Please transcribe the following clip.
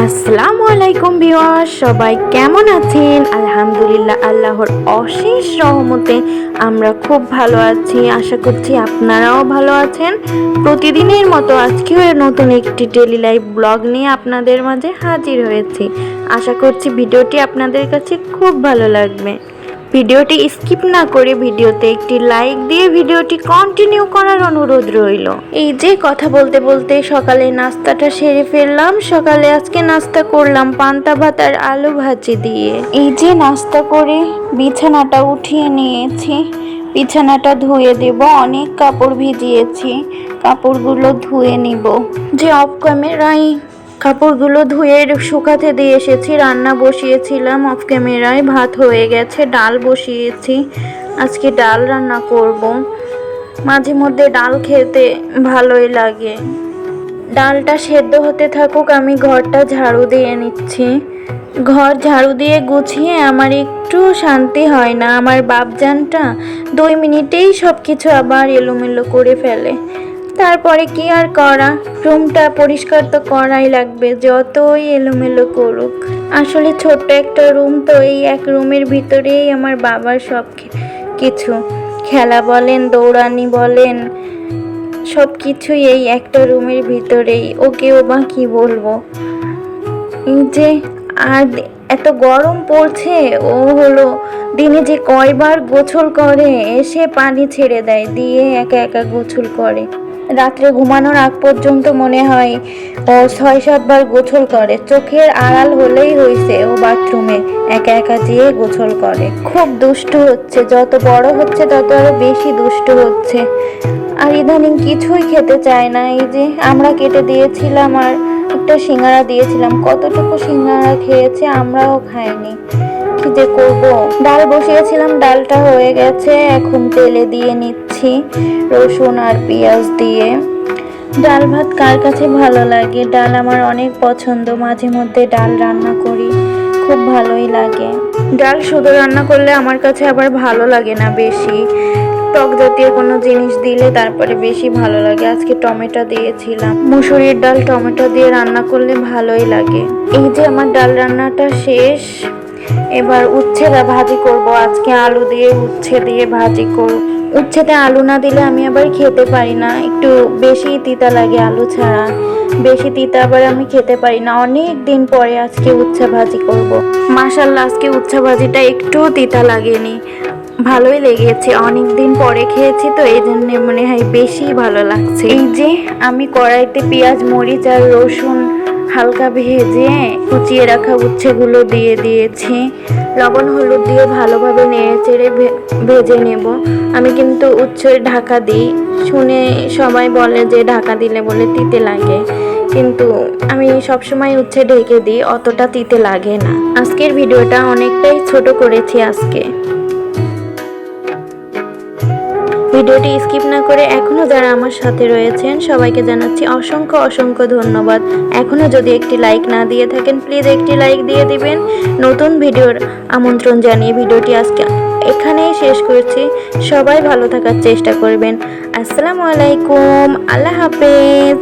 আসসালামু আলাইকুম ভিউয়ার্স, সবাই কেমন আছেন? আলহামদুলিল্লাহ, আল্লাহর অশেষ রহমতে আমরা খুব ভালো আছি। আশা করছি আপনারাও ভালো আছেন। প্রতিদিনের মতো আজকেও নতুন একটি ডেইলি লাইফ ব্লগ নিয়ে আপনাদের মাঝে হাজির হয়েছি। আশা করছি ভিডিওটি আপনাদের কাছে খুব ভালো লাগবে। ভিডিওটি স্কিপ না করে ভিডিওতে একটি লাইক দিয়ে ভিডিওটি কন্টিনিউ করার অনুরোধ রইল। এই যে কথা বলতে বলতে সকালে নাস্তাটা সেরে ফেললাম। সকালে আজকে নাস্তা করলাম পান্তা ভাত আর আলু ভাজি দিয়ে। এই যে নাস্তা করে বিছানাটা উঠিয়ে নিয়েছি। বিছানাটা ধুয়ে দেব, অনেক কাপড় ভিজিয়েছি, কাপড়গুলো ধুয়ে নিব। যে অফ ক্যামেরায় কাপড়গুলো ধুয়ে শুকাতে দিয়ে এসেছি। রান্না বসিয়েছিলাম অফ ক্যামেরায়, ভাত হয়ে গেছে, ডাল বসিয়েছি। আজকে ডাল রান্না করব। মাঝে মধ্যে ডাল খেতে ভালোই লাগে। ডালটা সেদ্ধ হতে থাকুক, আমি ঘরটা ঝাড়ু দিয়ে নিচ্ছি। ঘর ঝাড়ু দিয়ে গুছিয়ে আমার একটু শান্তি হয় না। আমার বাপজানটা 2 মিনিটেই সব কিছু আবার এলোমেলো করে ফেলে। তারপরে কি আর করা, রুমটা পরিষ্কার তো করাই লাগবে, যতই এলোমেলো করুক। আসলে ছোট্ট একটা রুম তো, এই এক রুমের ভিতরেই আমার বাবার সব কিছু, খেলা বলেন, দৌড়ানি বলেন, সব কিছুই এই একটা রুমের ভিতরেই। ওকেও বা কি বলবো। এই যে আর এত গরম পড়ছে, ও হলো দিনে যে কয়বার গোসল করে, এসে পানি ছেড়ে দেয়, দিয়ে একা একা গোসল করে। রাত্রে ঘুমানোর আগ পর্যন্ত মনে হয় ও 6-7 বার গোসল করে। চোখের আড়াল হলেই হয়েছে ও বাথরুমে একা একা যেয়ে গোসল করে। খুব দুষ্টু হচ্ছে, যত বড় হচ্ছে তত আরো বেশি দুষ্টু হচ্ছে। আর ইদানিং কিছুই খেতে চায় না। এই যে আমরা কেটে দিয়েছিলাম আর একটা সিঙ্গারা দিয়েছিলাম, কতটুকু সিঙ্গারা খেয়েছে, আমরাও খাইনি। কি যে করবো। ডাল বসিয়েছিলাম, ডালটা হয়ে গেছে, এখন তেলে দিয়ে নিচ্ছি রসুন আর পেঁয়াজ দিয়ে। ডাল ভাত কার কাছে ভালো লাগে? ডাল আমার অনেক পছন্দ, মাঝে মধ্যে ডাল রান্না করি, খুব ভালোই লাগে। ডাল শুধু রান্না করলে আমার কাছে আবার ভালো লাগে না, বেশি টক জাতীয় কোনো জিনিস দিলে তারপরে বেশি ভালো লাগে। আজকে টমেটো দিয়েছিলাম, মুসুরির ডাল টমেটো দিয়ে রান্না করলে ভালোই লাগে। এই যে আমার ডাল রান্নাটা শেষ। এবার উচ্ছেটা ভাজি করব। আজকে আলু দিয়ে উচ্ছে দিয়ে ভাজি করব। উচ্ছেতে আলু না দিলে আমি আবার খেতে পারি না, একটু বেশি তিতা লাগে আলু ছাড়া। বেশি তিতা আবার আমি খেতে পারি না। অনেক দিন পরে আজকে উচ্ছে ভাজি করব। মাশাআল্লাহ, আজকে উচ্ছে ভাজিটা একটু তিতা লাগেনি, ভালোই লেগেছে। অনেক দিন পরে খেয়েছি তো, এই জন্য মনে হয় বেশি ভালো লাগছে। এই যে আমি কড়াইতে পেঁয়াজ, মরিচ আর রসুন হালকা ভেজে কুচিয়ে রাখা উচ্ছেগুলো দিয়ে দিয়েছি। লবণ হলুদ দিয়ে ভালোভাবে নেড়ে চেড়ে ভেজে নেব। আমি কিন্তু উচ্ছে ঢাকা দিই, শুনে সবাই বলে যে ঢাকা দিলে বলে তিতে লাগে, কিন্তু আমি সবসময় উচ্ছে ঢেকে দিই, অতটা তিতে লাগে না। আজকের ভিডিওটা অনেকটাই ছোট করেছি আজকে। ভিডিওটি স্কিপ না করে এখনো যারা আমার সাথে রয়েছেন সবাইকে জানাচ্ছি অসংখ্য অসংখ্য ধন্যবাদ। এখনো যদি একটি লাইক না দিয়ে থাকেন, প্লিজ একটি লাইক দিয়ে দিবেন। নতুন ভিডিওর আমন্ত্রণ জানিয়ে ভিডিওটি আজকে এখানেই শেষ করছি। সবাই ভালো থাকার চেষ্টা করবেন। আসসালামু আলাইকুম, আল্লাহ হাফেজ।